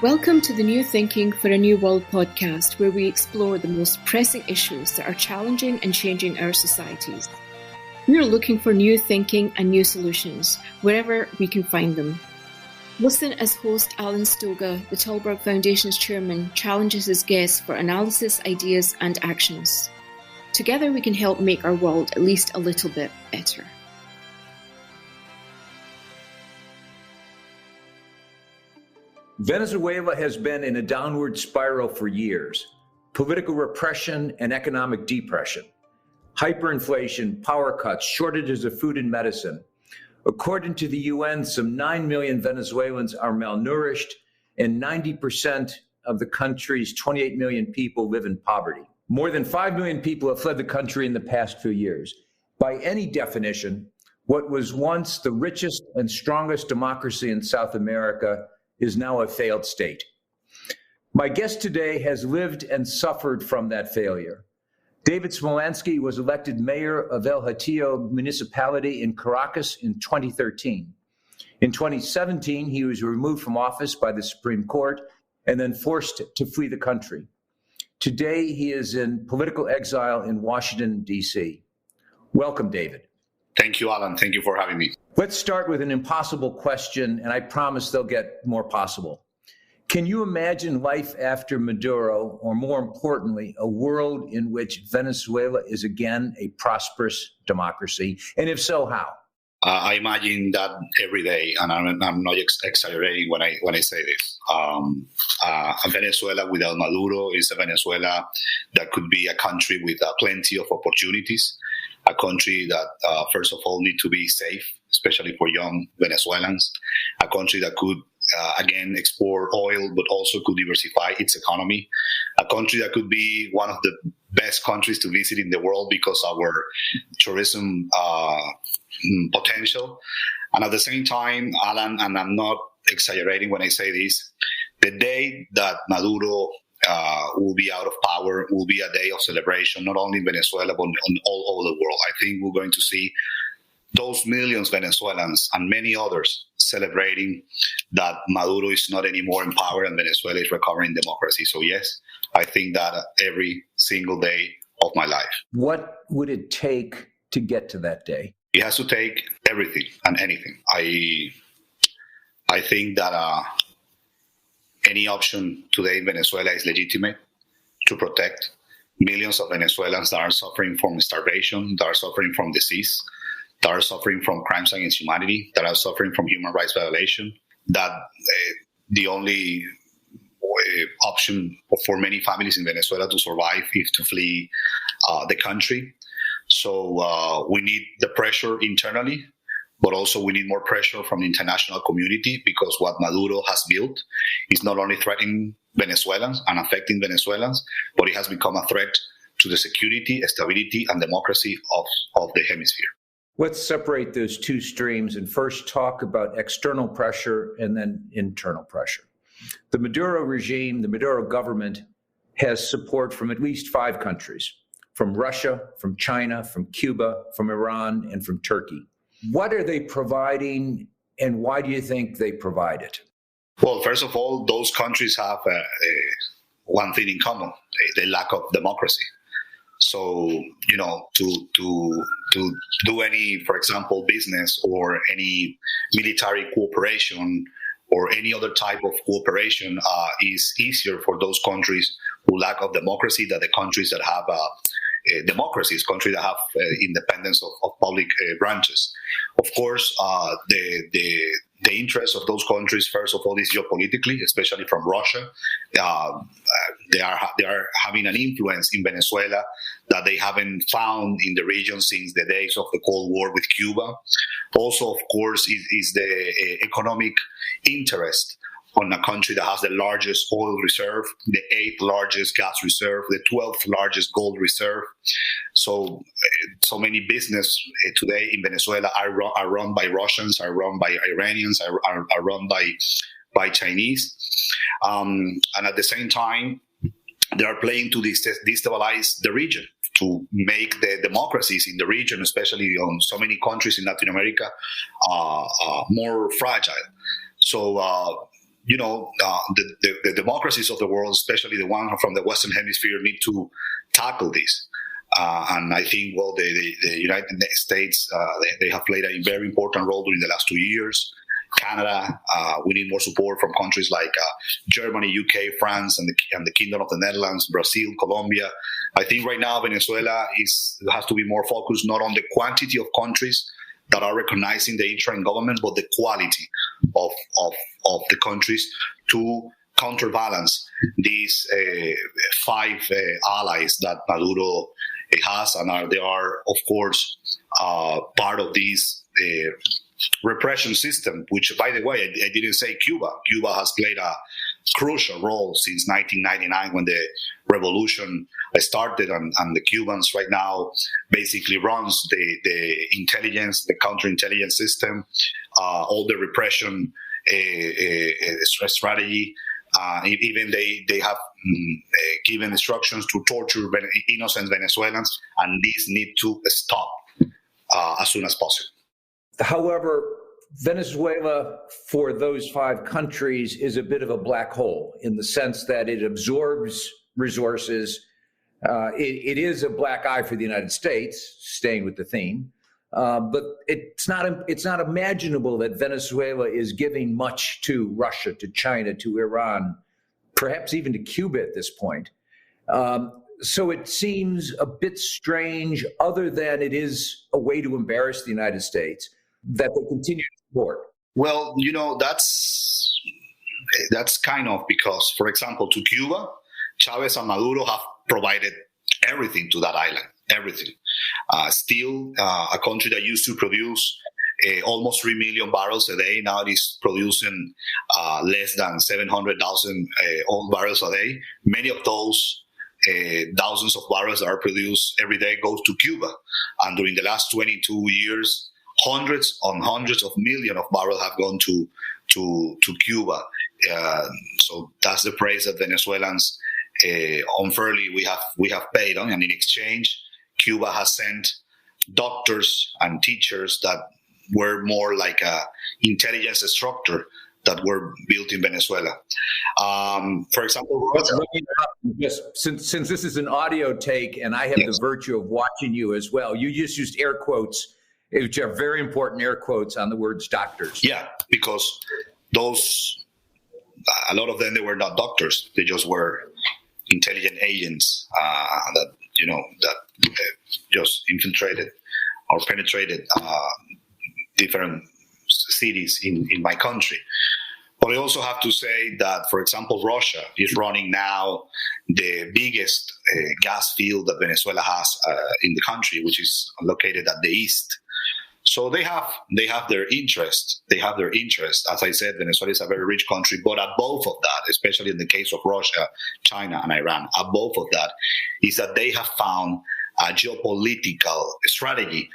Welcome to the New Thinking for a New World podcast, where we explore the most pressing issues that are challenging and changing our societies. We are looking for new thinking and new solutions, wherever we can find them. Listen as host Alan Stoga, the Tallberg Foundation's chairman, challenges his guests for analysis, ideas, and actions. Together we can help make our world at least a little bit better. Venezuela has been in a downward spiral for years. Political repression and economic depression, hyperinflation, power cuts, shortages of food and medicine. According to the UN, some 9 million Venezuelans are malnourished, and 90% of the country's 28 million people live in poverty. More than 5 million people have fled the country in the past few years. By any definition, what was once the richest and strongest democracy in South America is now a failed state. My guest today has lived and suffered from that failure. David Smolansky was elected mayor of El Hatillo municipality in Caracas in 2013. In 2017, he was removed from office by the Supreme Court and then forced to flee the country. Today, he is in political exile in Washington, D.C. Welcome, David. Thank you, Alan. Thank you for having me. Let's start with an impossible question, and I promise they'll get more possible. Can you imagine life after Maduro, or more importantly, a world in which Venezuela is again a prosperous democracy? And if so, how? I imagine that every day, and I'm not exaggerating when I say this. A Venezuela without Maduro is a Venezuela that could be a country with plenty of opportunities, a country that, first of all, need to be safe, especially for young Venezuelans, a country that could, again, export oil, but also could diversify its economy, a country that could be one of the best countries to visit in the world because of our tourism potential. And at the same time, Alan, and I'm not exaggerating when I say this, the day that Maduro will be out of power will be a day of celebration, not only in Venezuela, but all over the world. I think we're going to see those millions of Venezuelans and many others celebrating that Maduro is not anymore in power and Venezuela is recovering democracy. So yes, I think that every single day of my life. What would it take to get to that day? It has to take everything and anything. I think that any option today in Venezuela is legitimate to protect millions of Venezuelans that are suffering from starvation, that are suffering from disease, that are suffering from crimes against humanity, that are suffering from human rights violation, that the only option for many families in Venezuela to survive is to flee the country. So we need the pressure internally, but also we need more pressure from the international community, because what Maduro has built is not only threatening Venezuelans and affecting Venezuelans, but it has become a threat to the security, stability, and democracy of the hemisphere. Let's separate those two streams and first talk about external pressure and then internal pressure. The Maduro regime, the Maduro government, has support from at least 5 countries, from Russia, from China, from Cuba, from Iran, and from Turkey. What are they providing, and why do you think they provide it? Well, first of all, those countries have one thing in common, the lack of democracy. So, to do any, for example, business or any military cooperation or any other type of cooperation is easier for those countries who lack of democracy than the countries that have democracies, countries that have independence of public branches. Of course, the interest of those countries, first of all, is geopolitically, especially from Russia. They are having an influence in Venezuela that they haven't found in the region since the days of the Cold War with Cuba. Also, of course, is the economic interest on a country that has the largest oil reserve, the 8th largest gas reserve, the 12th largest gold reserve. So many business today in Venezuela are run by Russians, are run by Iranians, are run by Chinese. And at the same time, they are playing to destabilize the region, to make the democracies in the region, especially on so many countries in Latin America, more fragile. So the democracies of the world, especially the one from the Western Hemisphere, need to tackle this. And I think, the United States, they have played a very important role during the last 2 years. Canada, we need more support from countries like Germany, UK, France, and the Kingdom of the Netherlands, Brazil, Colombia. I think right now Venezuela has to be more focused not on the quantity of countries that are recognizing the interim government, but the quality of the countries to counterbalance these 5 allies that Maduro has, and they are, of course, part of this repression system, which, by the way, I didn't say Cuba. Cuba has played a crucial role since 1999 when the revolution started, and the Cubans right now basically runs the intelligence, the counterintelligence system, all the repression strategy. Even they have given instructions to torture innocent Venezuelans, and these need to stop as soon as possible. However, Venezuela, for those 5 countries, is a bit of a black hole in the sense that it absorbs resources. It is a black eye for the United States, staying with the theme, but it's not imaginable that Venezuela is giving much to Russia, to China, to Iran, perhaps even to Cuba at this point. So it seems a bit strange, other than it is a way to embarrass the United States, that they continue to support. Well, that's kind of because, for example, to Cuba, Chavez and Maduro have provided everything to that island, everything. Still, a country that used to produce almost 3 million barrels a day, now it is producing less than 700,000 oil barrels a day. Many of those thousands of barrels that are produced every day goes to Cuba. And during the last 22 years, hundreds of millions of barrels have gone to Cuba. So that's the price that Venezuelans unfairly we have paid on. And in exchange, Cuba has sent doctors and teachers that were more like a intelligence structure that were built in Venezuela. For example, just since this is an audio take and I have the virtue of watching you as well, you just used air quotes, which are very important air quotes on the words doctors. Yeah, because a lot of them, they were not doctors. They just were intelligent agents that just infiltrated or penetrated different cities in my country. But I also have to say that, for example, Russia is running now the biggest gas field that Venezuela has in the country, which is located at the east. So they have their interest. They have their interest. As I said, Venezuela is a very rich country, but above of that, especially in the case of Russia, China, and Iran, above of that is that they have found a geopolitical strategy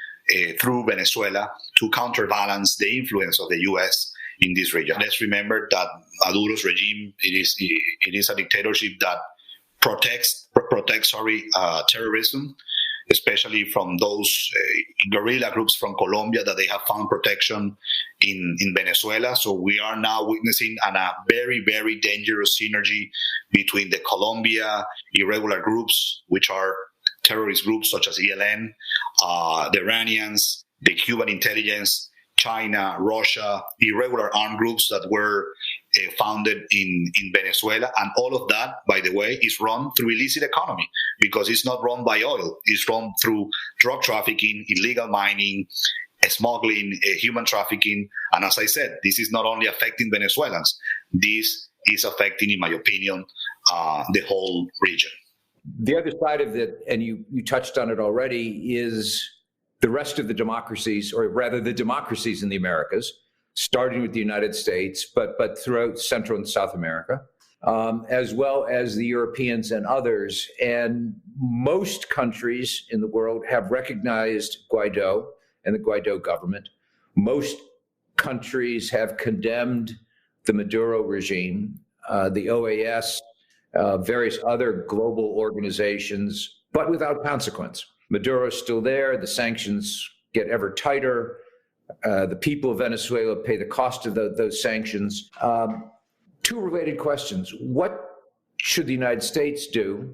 through Venezuela to counterbalance the influence of the U.S. in this region. Let's remember that Maduro's regime, it is a dictatorship that protects terrorism, especially from those guerrilla groups from Colombia that they have found protection in Venezuela. So we are now witnessing a very, very dangerous synergy between the Colombia irregular groups, which are terrorist groups such as ELN, the Iranians, the Cuban intelligence, China, Russia, irregular armed groups that were founded in Venezuela. And all of that, by the way, is run through illicit economy because it's not run by oil. It's run through drug trafficking, illegal mining, smuggling, human trafficking. And as I said, this is not only affecting Venezuelans. This is affecting, in my opinion, the whole region. The other side of it, and you touched on it already, is the rest of the democracies, or rather the democracies in the Americas, starting with the United States, but throughout Central and South America, as well as the Europeans and others. And most countries in the world have recognized Guaido and the Guaido government. Most countries have condemned the Maduro regime, the OAS, various other global organizations, but without consequence. Maduro is still there. The sanctions get ever tighter. The people of Venezuela pay the cost of those sanctions. Two related questions. What should the United States do?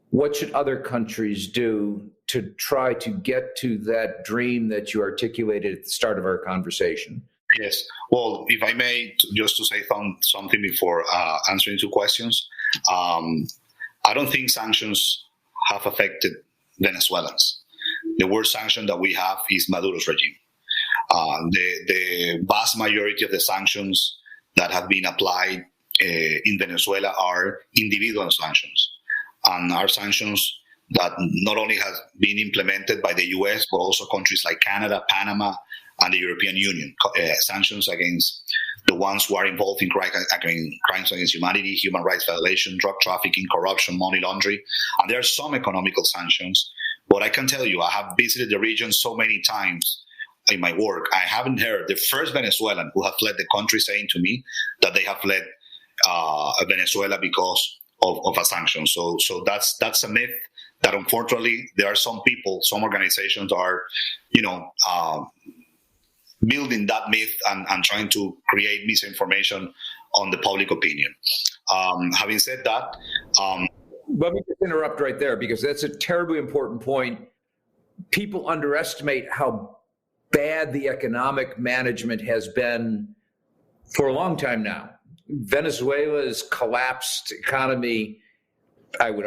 What should other countries do to try to get to that dream that you articulated at the start of our conversation? Yes. Well, if I may, just to say something before answering two questions, I don't think sanctions have affected Venezuelans. The worst sanction that we have is Maduro's regime. The vast majority of the sanctions that have been applied in Venezuela are individual sanctions, and are sanctions that not only have been implemented by the U.S., but also countries like Canada, Panama, and the European Union. Sanctions against the ones who are involved in crimes against humanity, human rights violation, drug trafficking, corruption, money laundering. And there are some economical sanctions. But I can tell you, I have visited the region so many times in my work. I haven't heard the first Venezuelan who have fled the country saying to me that they have fled Venezuela because of a sanction. So that's a myth that unfortunately there are some people, some organizations are, building that myth and trying to create misinformation on the public opinion. Having said that, let me just interrupt right there, because that's a terribly important point. People underestimate how bad the economic management has been for a long time now. Venezuela's collapsed economy, I would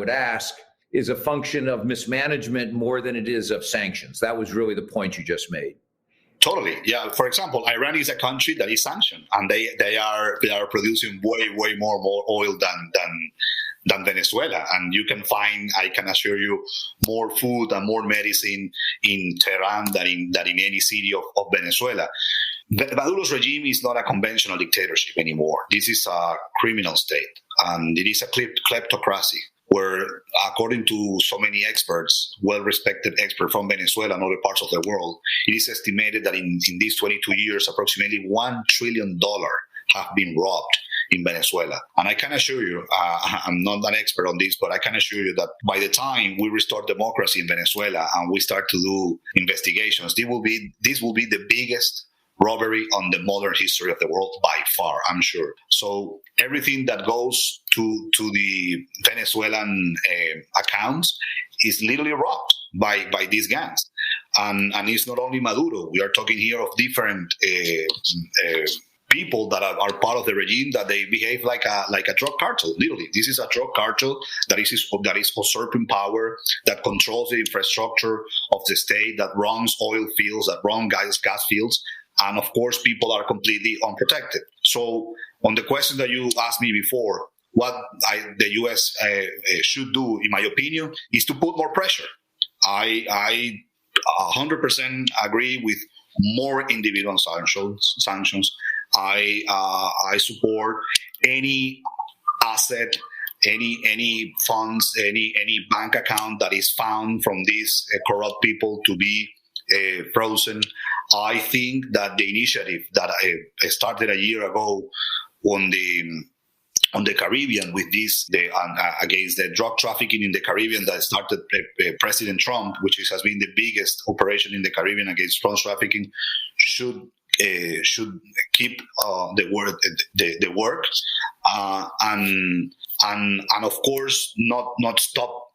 ask, is a function of mismanagement more than it is of sanctions. That was really the point you just made. Totally. Yeah. For example, Iran is a country that is sanctioned, and they are producing way more oil than Venezuela. And you can find, I can assure you, more food and more medicine in Tehran than in any city of Venezuela. Maduro's regime is not a conventional dictatorship anymore. This is a criminal state, and it is a kleptocracy, where, according to so many experts, well-respected experts from Venezuela and other parts of the world, it is estimated that in these 22 years, approximately $1 trillion have been robbed in Venezuela. And I can assure you, I'm not an expert on this, but I can assure you that by the time we restore democracy in Venezuela and we start to do investigations, this will be the biggest robbery on the modern history of the world by far, I'm sure. So everything that goes to the Venezuelan accounts is literally robbed by these gangs. And it's not only Maduro. We are talking here of different people that are part of the regime, that they behave like a drug cartel. Literally, this is a drug cartel that is usurping power, that controls the infrastructure of the state, that runs oil fields, that runs gas fields. And of course, people are completely unprotected. So on the question that you asked me before, what the U.S. should do, in my opinion, is to put more pressure. I 100% agree with more individual sanctions. I support any asset, any funds, any bank account that is found from these corrupt people to be frozen. I think that the initiative that started a year ago on the Caribbean with against the drug trafficking in the Caribbean that started President Trump, which has been the biggest operation in the Caribbean against drug trafficking, should keep the work and of course not stop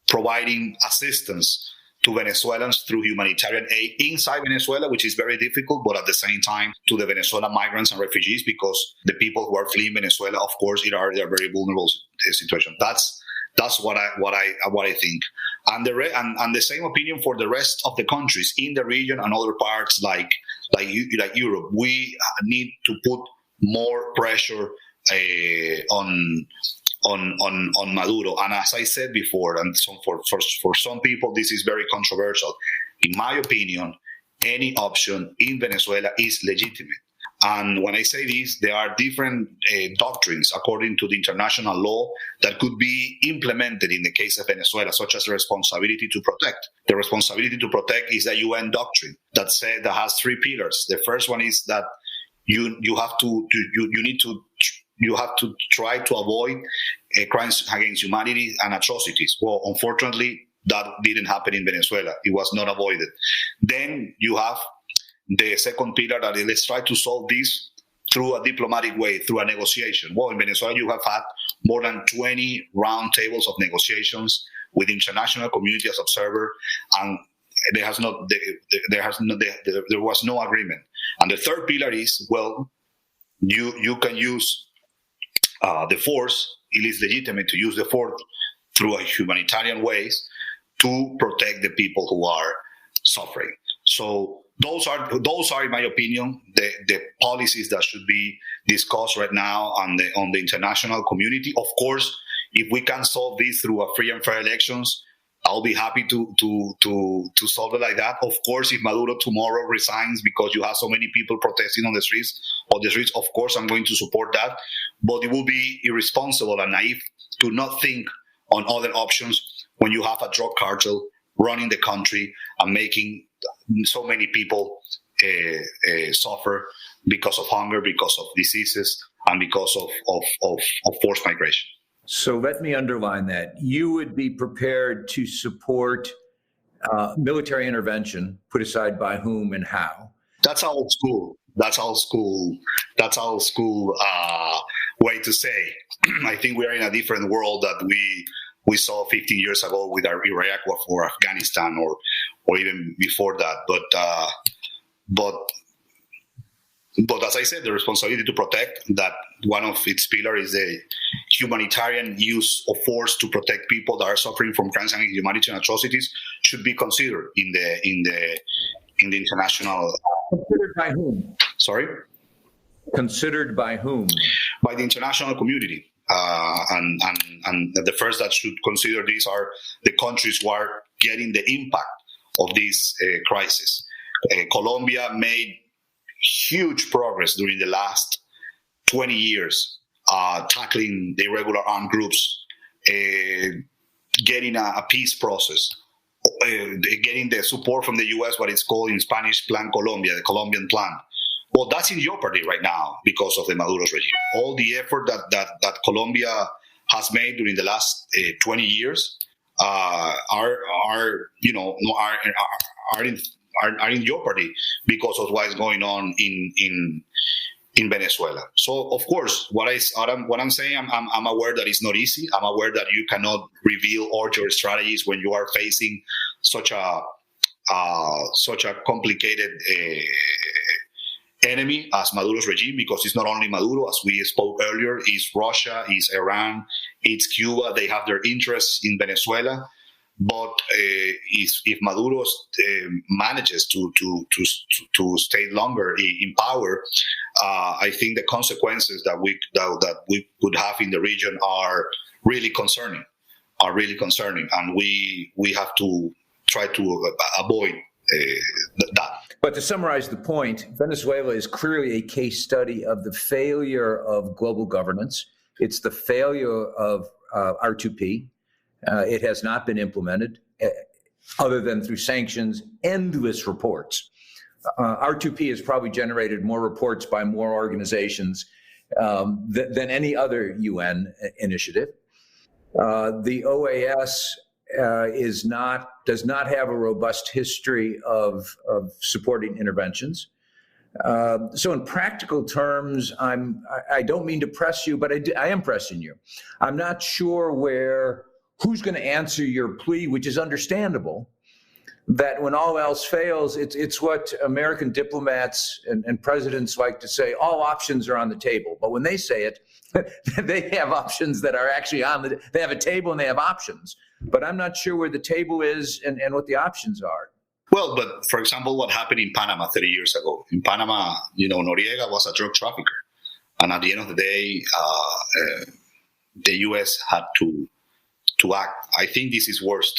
providing assistance to Venezuelans through humanitarian aid inside Venezuela, which is very difficult, but at the same time to the Venezuelan migrants and refugees, because the people who are fleeing Venezuela, of course, they are very vulnerable situation. That's what I think, and the same opinion for the rest of the countries in the region and other parts like Europe. We need to put more pressure on Maduro. And as I said before, and for some people, this is very controversial. In my opinion, any option in Venezuela is legitimate. And when I say this, there are different doctrines according to the international law that could be implemented in the case of Venezuela, such as the responsibility to protect. The responsibility to protect is the UN doctrine that has three pillars. The first one is that you have to try to avoid crimes against humanity and atrocities. Well, unfortunately, that didn't happen in Venezuela. It was not avoided. Then you have the second pillar that let's try to solve this through a diplomatic way, through a negotiation. Well, in Venezuela, you have had more than 20 round tables of negotiations with international community as observer, and there was no agreement. And the third pillar is, well, you can use the force. It is legitimate to use the force through a humanitarian ways to protect the people who are suffering. So those are, in my opinion, the policies that should be discussed right now on the international community. Of course, if we can solve this through a free and fair elections, I'll be happy to solve it like that. Of course, if Maduro tomorrow resigns because you have so many people protesting on the streets, of course, I'm going to support that. But it will be irresponsible and naive to not think on other options when you have a drug cartel running the country and making so many people suffer because of hunger, because of diseases, and because of forced migration. So let me underline that. You would be prepared to support military intervention, put aside by whom and how. That's old school. That's old school way to say. I think we are in a different world that we saw 15 years ago with our Iraq or Afghanistan or even before that. But as I said, the responsibility to protect, that one of its pillars is the humanitarian use of force to protect people that are suffering from crimes and humanitarian atrocities, should be considered in the international. Considered by whom? Sorry? Considered by whom? By the international community. And the first that should consider these are the countries who are getting the impact of this crisis. Colombia made huge progress during the last 20 years, tackling the irregular armed groups, getting a peace process, getting the support from the U.S., what is called in Spanish Plan Colombia, the Colombian plan. Well, that's in jeopardy right now because of the Maduro's regime. All the effort that Colombia has made during the last 20 years are in jeopardy because of what is going on in Venezuela. So, of course, what I'm saying, I'm aware that it's not easy. I'm aware that you cannot reveal all your strategies when you are facing such a complicated enemy as Maduro's regime, because it's not only Maduro, as we spoke earlier, it's Russia, it's Iran, it's Cuba. They have their interests in Venezuela. But if Maduro manages to stay longer in power, I think the consequences that we could have in the region are really concerning. And we have to try to avoid that. But to summarize the point, Venezuela is clearly a case study of the failure of global governance. It's the failure of R2P. It has not been implemented other than through sanctions, endless reports. R2P has probably generated more reports by more organizations than any other UN initiative. The OAS does not have a robust history of supporting interventions. So in practical terms, I don't mean to press you, but I am pressing you. I'm not sure who's going to answer your plea, which is understandable, that when all else fails, it's what American diplomats and presidents like to say, all options are on the table. But when they say it, they have options that are actually they have a table and they have options. But I'm not sure where the table is and what the options are. Well, but for example, what happened in Panama 30 years ago. In Panama, Noriega was a drug trafficker. And at the end of the day, the U.S. had to act. I think this is worse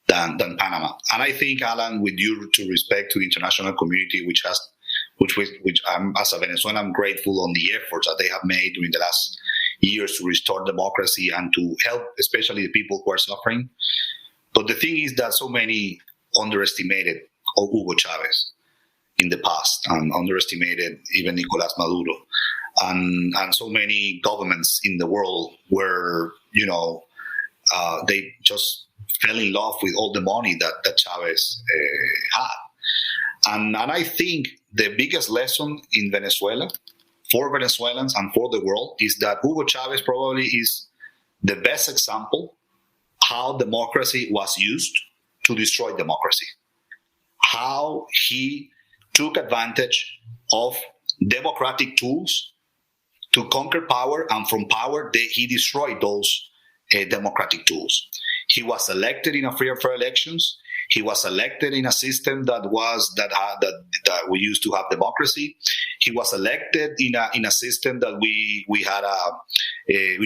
than Panama. And I think, Alan, with due to respect to the international community, which I'm, as a Venezuelan, I'm grateful on the efforts that they have made during the last years to restore democracy and to help, especially the people who are suffering. But the thing is that so many underestimated Hugo Chavez in the past and underestimated even Nicolás Maduro. And so many governments in the world were, they just fell in love with all the money that Chavez had. And I think the biggest lesson in Venezuela for Venezuelans and for the world is that Hugo Chavez probably is the best example how democracy was used to destroy democracy. How he took advantage of democratic tools to conquer power, and from power he destroyed those democratic tools. He was elected in a free and fair elections. He was elected in a system that we used to have democracy. He was elected in a system that we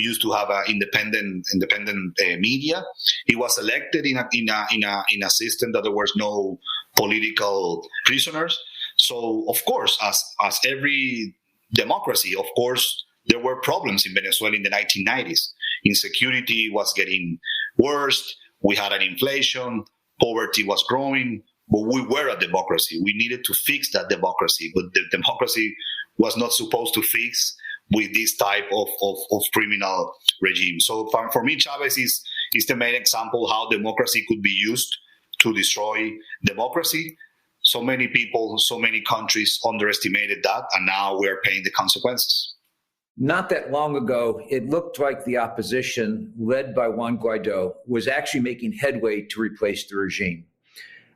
used to have independent media. He was elected in a system that there was no political prisoners. So of course, as every democracy, of course, there were problems in Venezuela in the 1990s. Insecurity was getting worse. We had an inflation. Poverty was growing, but we were a democracy. We needed to fix that democracy, but the democracy was not supposed to fix with this type of criminal regime. So for me, Chavez is the main example how democracy could be used to destroy democracy. So many people, so many countries underestimated that, and now we're paying the consequences. Not that long ago, it looked like the opposition, led by Juan Guaido, was actually making headway to replace the regime.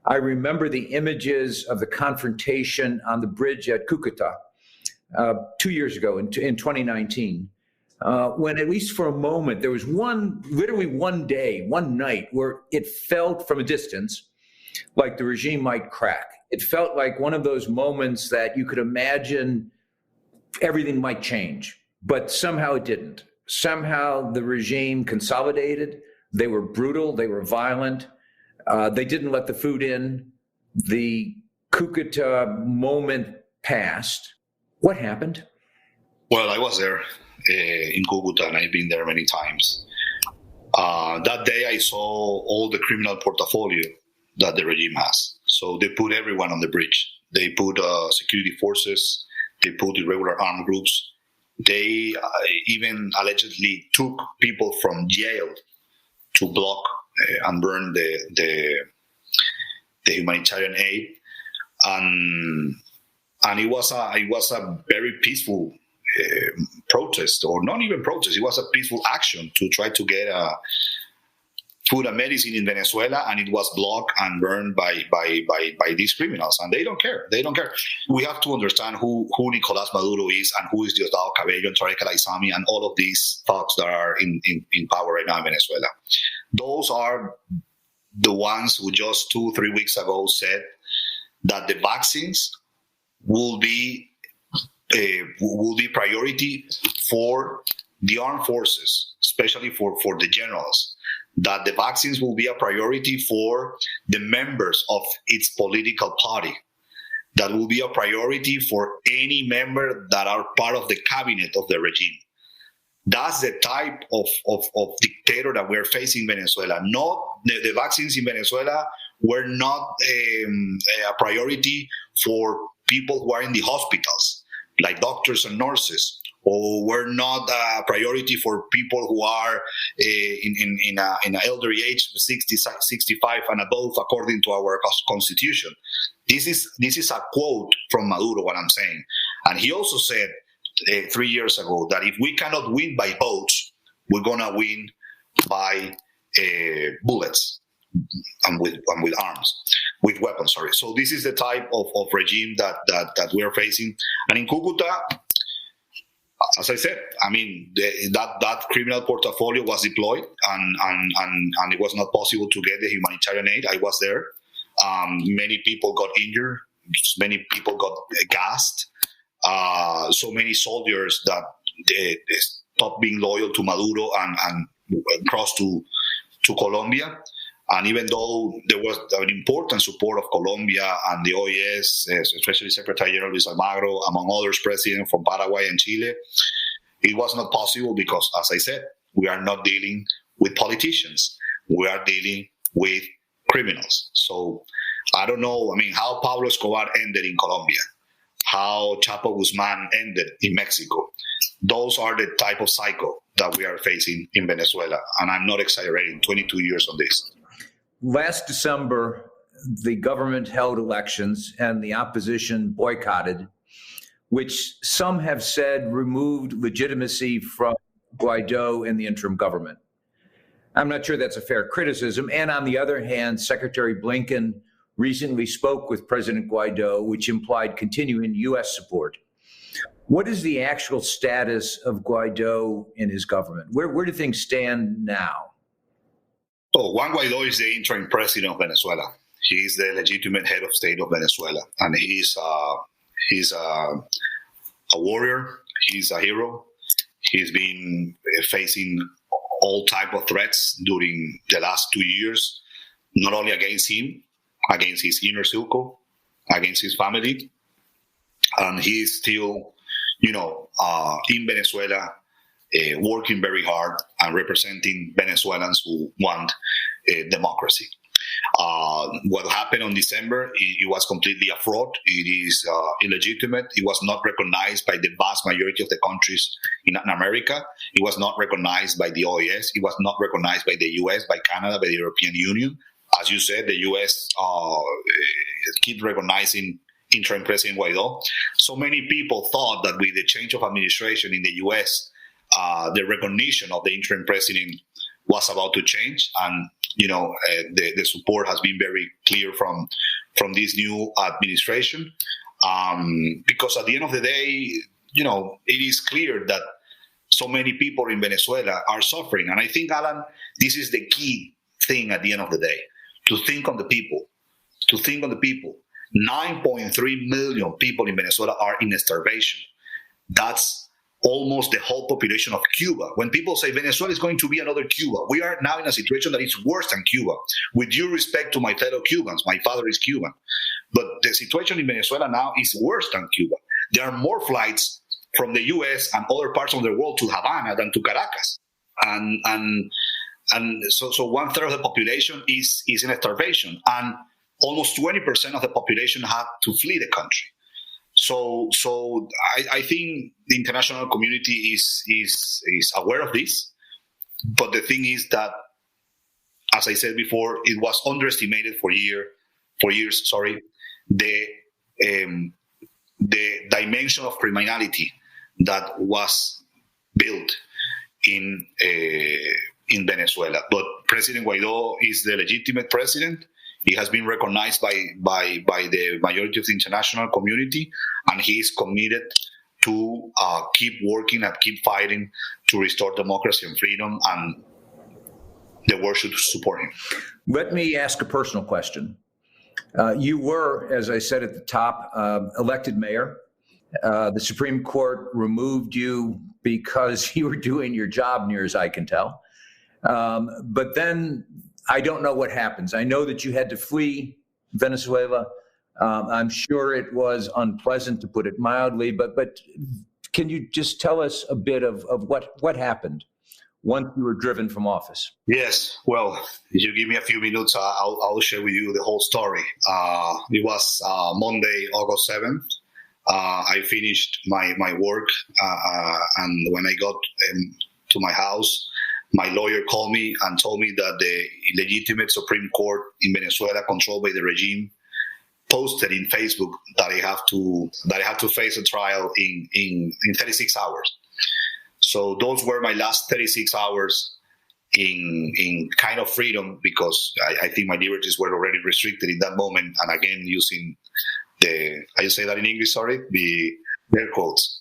I remember the images of the confrontation on the bridge at Cucuta 2 years ago in 2019, when at least for a moment, there was literally one day, one night, where it felt from a distance like the regime might crack. It felt like one of those moments that you could imagine everything might change. But somehow it didn't. Somehow the regime consolidated. They were brutal. They were violent. They didn't let the food in. The Cucuta moment passed. What happened? Well, I was there in Cucuta, and I've been there many times. That day I saw all the criminal portfolio that the regime has. So they put everyone on the bridge. They put security forces. They put irregular armed groups. They even allegedly took people from jail to block and burn the humanitarian aid, and it was a very peaceful protest, or not even protest. It was a peaceful action to try to get food and medicine in Venezuela, and it was blocked and burned by these criminals, and they don't care. They don't care. We have to understand who Nicolás Maduro is, and who is Diosdado Cabello and Tarek El-Aissami, and all of these thugs that are in power right now in Venezuela. Those are the ones who just 2-3 weeks ago said that the vaccines will be priority for the armed forces, especially for the generals. That the vaccines will be a priority for the members of its political party. That will be a priority for any member that are part of the cabinet of the regime. That's the type of dictator that we're facing in Venezuela. Not the vaccines in Venezuela were not a priority for people who are in the hospitals, like doctors and nurses, or were not a priority for people who are in an elderly age, 60, 65 and above, according to our constitution. This is a quote from Maduro, what I'm saying. And he also said 3 years ago that if we cannot win by votes, we're going to win by bullets and with arms, with weapons, sorry. So this is the type of regime that we're facing. And in Cucuta, as I said, I mean, that criminal portfolio was deployed, and it was not possible to get the humanitarian aid. I was there. Many people got injured. Many people got gassed. So many soldiers that they stopped being loyal to Maduro and crossed to Colombia. And even though there was an important support of Colombia and the OAS, especially Secretary General Luis Almagro, among others, presidents from Paraguay and Chile, it was not possible because, as I said, we are not dealing with politicians. We are dealing with criminals. So I don't know, I mean, how Pablo Escobar ended in Colombia, how Chapo Guzman ended in Mexico. Those are the type of cycle that we are facing in Venezuela. And I'm not exaggerating, 22 years on this. Last December, the government held elections and the opposition boycotted. which some have said removed legitimacy from Guaido and the interim government. I'm not sure that's a fair criticism. And on the other hand, Secretary Blinken recently spoke with President Guaido, which implied continuing U.S. support. What is the actual status of Guaido and his government? Where do things stand now? So Juan Guaido is the interim president of Venezuela. He is the legitimate head of state of Venezuela, and he's a warrior. He's a hero. He's been facing all type of threats during the last 2 years, not only against him, against his inner circle, against his family, and he is still, in Venezuela, working very hard and representing Venezuelans who want democracy. What happened on December, it was completely a fraud. It is illegitimate. It was not recognized by the vast majority of the countries in Latin America. It was not recognized by the OAS. It was not recognized by the US, by Canada, by the European Union. As you said, the US keep recognizing interim President Guaido. So many people thought that with the change of administration in the US, the recognition of the interim president was about to change, and the support has been very clear from this new administration, because at the end of the day, it is clear that so many people in Venezuela are suffering, and I think, Alan, this is the key thing at the end of the day, to think on the people. 9.3 million people in Venezuela are in starvation. That's almost the whole population of Cuba. When people say Venezuela is going to be another Cuba, we are now in a situation that is worse than Cuba. With due respect to my fellow Cubans, my father is Cuban, but the situation in Venezuela now is worse than Cuba. There are more flights from the US and other parts of the world to Havana than to Caracas. And so 1/3 of the population is in starvation, and almost 20% of the population had to flee the country. So I think the international community is aware of this, but the thing is that, as I said before, it was underestimated for years. The dimension of criminality that was built in Venezuela. But President Guaido is the legitimate president. He has been recognized by the majority of the international community, and he is committed to keep working and keep fighting to restore democracy and freedom, and the world should support him. Let me ask a personal question. You were, as I said at the top, elected mayor. The Supreme Court removed you because you were doing your job, near as I can tell. But then I don't know what happens. I know that you had to flee Venezuela. I'm sure it was unpleasant, to put it mildly, but can you just tell us a bit of what happened once you were driven from office? Yes. Well, if you give me a few minutes, I'll share with you the whole story. It was Monday, August 7th. I finished my work, and when I got to my house, my lawyer called me and told me that the illegitimate Supreme Court in Venezuela, controlled by the regime, posted in Facebook that I have to face a trial in 36 hours. So those were my last 36 hours in kind of freedom, because I think my liberties were already restricted in that moment. And again, using I say that in English, sorry, the air quotes.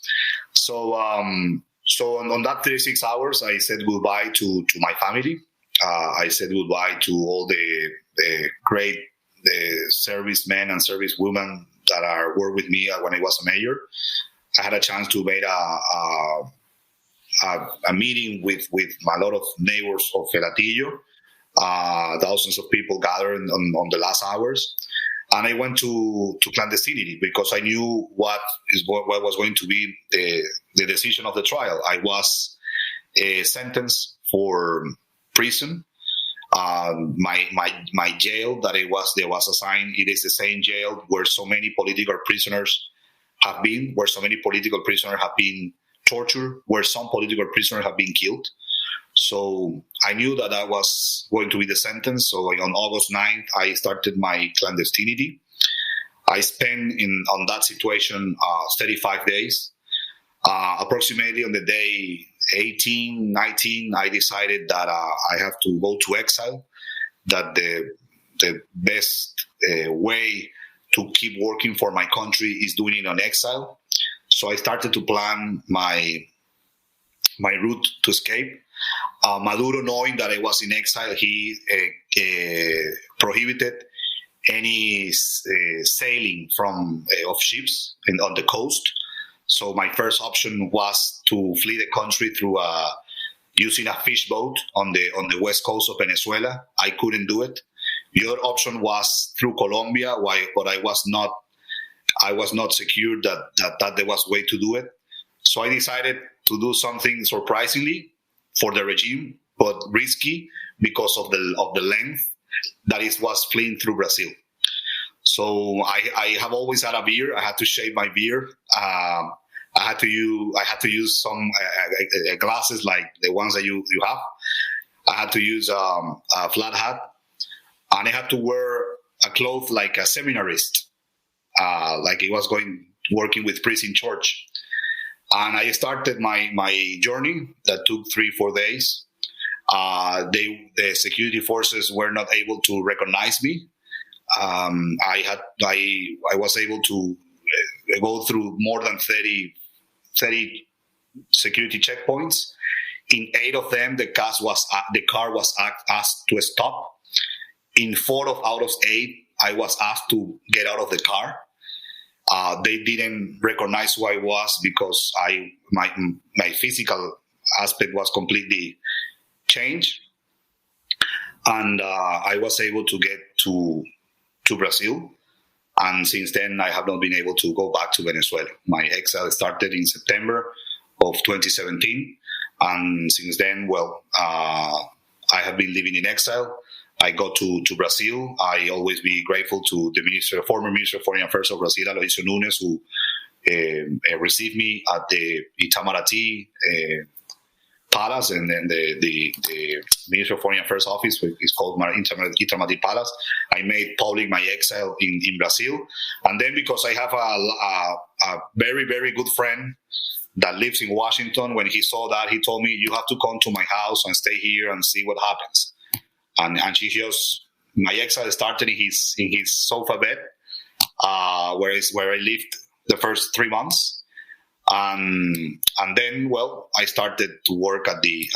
So on that 36 hours, I said goodbye to my family. I said goodbye to all the great servicemen and servicewomen that worked with me when I was a mayor. I had a chance to make a meeting with a lot of neighbors of Hatillo. Thousands of people gathered on the last hours. And I went to clandestinity because I knew what was going to be the decision of the trial. I was sentenced for prison. My jail that was assigned, it is the same jail where so many political prisoners have been, where so many political prisoners have been tortured, where some political prisoners have been killed. So I knew that was going to be the sentence. So on August 9th, I started my clandestinity. I spent on that situation 35 days. Approximately on the day 18, 19, I decided that I have to go to exile, that the best way to keep working for my country is doing it on exile. So I started to plan my route to escape. Maduro, knowing that I was in exile, he prohibited any sailing of ships on the coast. So my first option was to flee the country through using a fish boat on the west coast of Venezuela. I couldn't do it. The other option was through Colombia, but I was not secure that there was a way to do it. So I decided to do something surprisingly for the regime, but risky because of the length that it was fleeing through Brazil. So I have always had a beard. I had to shave my beard. I had to use some glasses like the ones that you have. I had to use a flat hat, and I had to wear a cloth like a seminarist, like it was working with priests in church. And I started my journey that took 3-4 days. The security forces were not able to recognize me. I was able to go through more than 30 security checkpoints. In 8 of them, the car was asked to stop. In 4 out of 8, I was asked to get out of the car. They didn't recognize who I was because my physical aspect was completely changed, and I was able to get to Brazil. And since then, I have not been able to go back to Venezuela. My exile started in September of 2017. And since then, I have been living in exile. I go to Brazil. I always be grateful to the former Minister of Foreign Affairs of Brazil, Aloysio Nunes, who received me at the Itamaraty Palace, and then the Minister of Foreign Affairs office is called Itamaraty Palace. I made public my exile in Brazil, and then because I have a very, very good friend that lives in Washington, when he saw that, he told me, "You have to come to my house and stay here and see what happens." And my exile started in his sofa bed, where I lived the first 3 months. And then, I started to work at the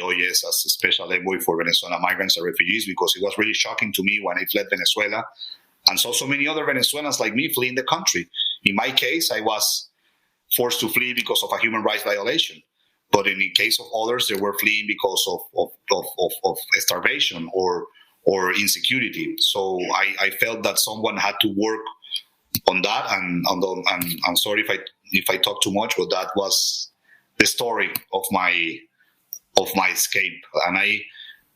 OAS as a special envoy for Venezuelan migrants and refugees, because it was really shocking to me when I fled Venezuela and saw so many other Venezuelans like me fleeing the country. In my case, I was forced to flee because of a human rights violation. But in the case of others, they were fleeing because of starvation or insecurity. So I felt that someone had to work on that. And I'm sorry if I talk too much, but that was the story of my escape. And I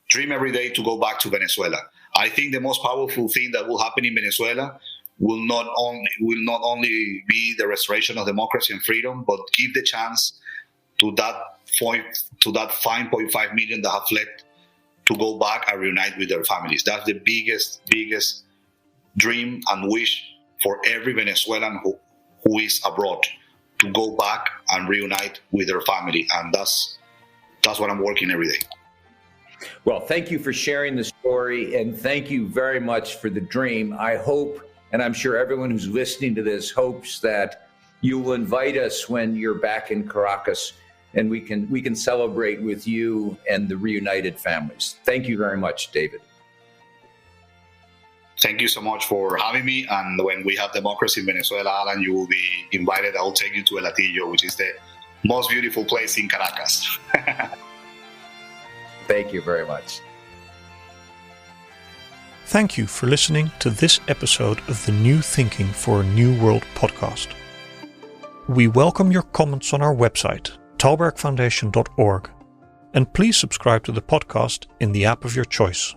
dream every day to go back to Venezuela. I think the most powerful thing that will happen in Venezuela will not only be the restoration of democracy and freedom, but give the chance to that 5.5 million that have fled to go back and reunite with their families. That's the biggest dream and wish for every Venezuelan who is abroad, to go back and reunite with their family. And that's what I'm working every day. Well, thank you for sharing the story, and thank you very much for the dream. I hope, and I'm sure everyone who's listening to this hopes, that you will invite us when you're back in Caracas, and we can celebrate with you and the reunited families. Thank you very much, David. Thank you so much for having me. And when we have democracy in Venezuela, Alan, you will be invited. I will take you to El Hatillo, which is the most beautiful place in Caracas. Thank you very much. Thank you for listening to this episode of the New Thinking for a New World podcast. We welcome your comments on our website, talbergfoundation.org, and please subscribe to the podcast in the app of your choice.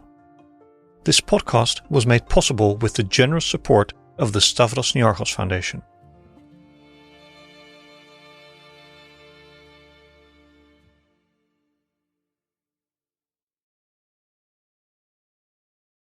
This podcast was made possible with the generous support of the Stavros Niarchos Foundation.